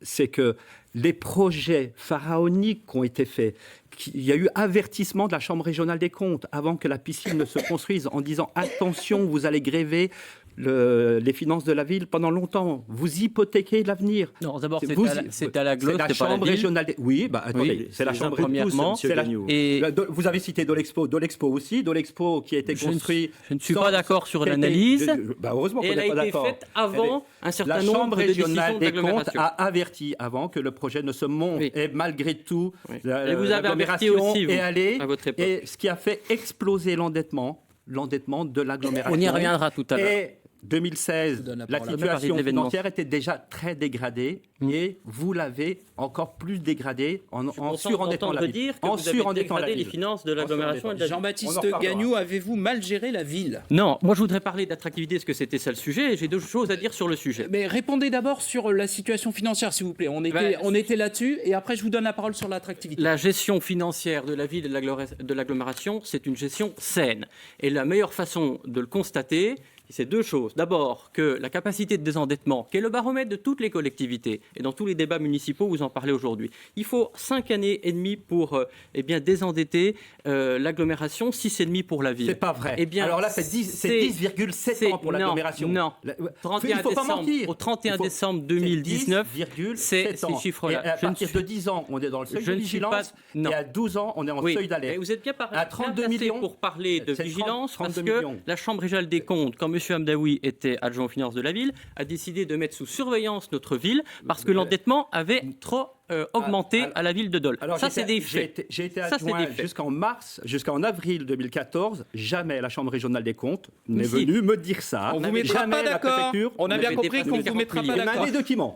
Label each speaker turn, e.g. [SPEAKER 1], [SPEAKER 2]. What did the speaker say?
[SPEAKER 1] c'est que les projets pharaoniques qui ont été faits, il y a eu avertissement de la Chambre régionale des comptes avant que la piscine ne se construise en disant attention, vous allez gréver les finances de la ville pendant longtemps. Vous hypothéquez l'avenir.
[SPEAKER 2] Non, d'abord, c'est à la GLOS,
[SPEAKER 1] c'est la Chambre régionale. Oui, attendez, c'est la Chambre
[SPEAKER 2] premièrement.
[SPEAKER 1] Et vous avez cité Dolexpo aussi, Dolexpo qui a été construit.
[SPEAKER 2] Je ne suis pas d'accord sur l'analyse.
[SPEAKER 1] Heureusement qu'on n'est pas d'accord.
[SPEAKER 2] Elle a été faite avant un certain
[SPEAKER 1] nombre
[SPEAKER 2] nombre de décisions
[SPEAKER 1] régionale des comptes
[SPEAKER 2] d'agglomération.
[SPEAKER 1] a averti avant que le projet ne se monte.
[SPEAKER 2] Oui.
[SPEAKER 1] Et malgré tout,
[SPEAKER 2] Et vous avez averti aussi, vous,
[SPEAKER 1] est allée.
[SPEAKER 2] à votre époque.
[SPEAKER 1] Et ce qui a fait exploser l'endettement de l'agglomération.
[SPEAKER 2] On y reviendra tout à l'heure.
[SPEAKER 1] Et 2016, la situation financière était déjà très dégradée et vous l'avez encore plus dégradée en surendettant la ville.
[SPEAKER 2] Dire que vous avez dégradé les finances de l'agglomération et de la ville.
[SPEAKER 3] Jean-Baptiste Gagnou, avez-vous mal géré la ville?
[SPEAKER 2] Non, moi je voudrais parler d'attractivité, parce que c'était ça le sujet, et j'ai deux choses à dire sur le sujet.
[SPEAKER 3] Mais répondez d'abord sur la situation financière, s'il vous plaît. On était là-dessus, et après je vous donne la parole sur l'attractivité.
[SPEAKER 2] La gestion financière de la ville et de l'agglomération, c'est une gestion saine. Et la meilleure façon de le constater, c'est deux choses. D'abord, que la capacité de désendettement, qui est le baromètre de toutes les collectivités, et dans tous les débats municipaux, vous en parlez aujourd'hui, il faut 5 années et demie pour désendetter l'agglomération, 6,5 pour la ville.
[SPEAKER 1] C'est pas vrai.
[SPEAKER 2] Alors
[SPEAKER 1] là, c'est 10,7 ans pour l'agglomération.
[SPEAKER 2] Non, au 31 décembre 2019, c'est ces chiffres-là.
[SPEAKER 1] Et à partir de 10 ans, on est dans le seuil de vigilance, et à 12 ans, on est en seuil d'alerte.
[SPEAKER 2] Vous êtes bien
[SPEAKER 1] à 32 millions
[SPEAKER 2] pour parler de vigilance, parce que
[SPEAKER 1] millions.
[SPEAKER 2] la Chambre régionale des comptes, quand M. Hamdaoui était adjoint aux finances de la ville, a décidé de mettre sous surveillance notre ville parce que l'endettement avait trop augmenté à la ville de Dole. Ça, c'est des faits.
[SPEAKER 1] J'ai été adjoint jusqu'en avril 2014. Jamais la Chambre régionale des comptes n'est venue me dire ça.
[SPEAKER 3] On ne vous mettra pas d'accord. On a bien compris qu'on ne vous mettra pas d'accord.
[SPEAKER 1] On a des documents.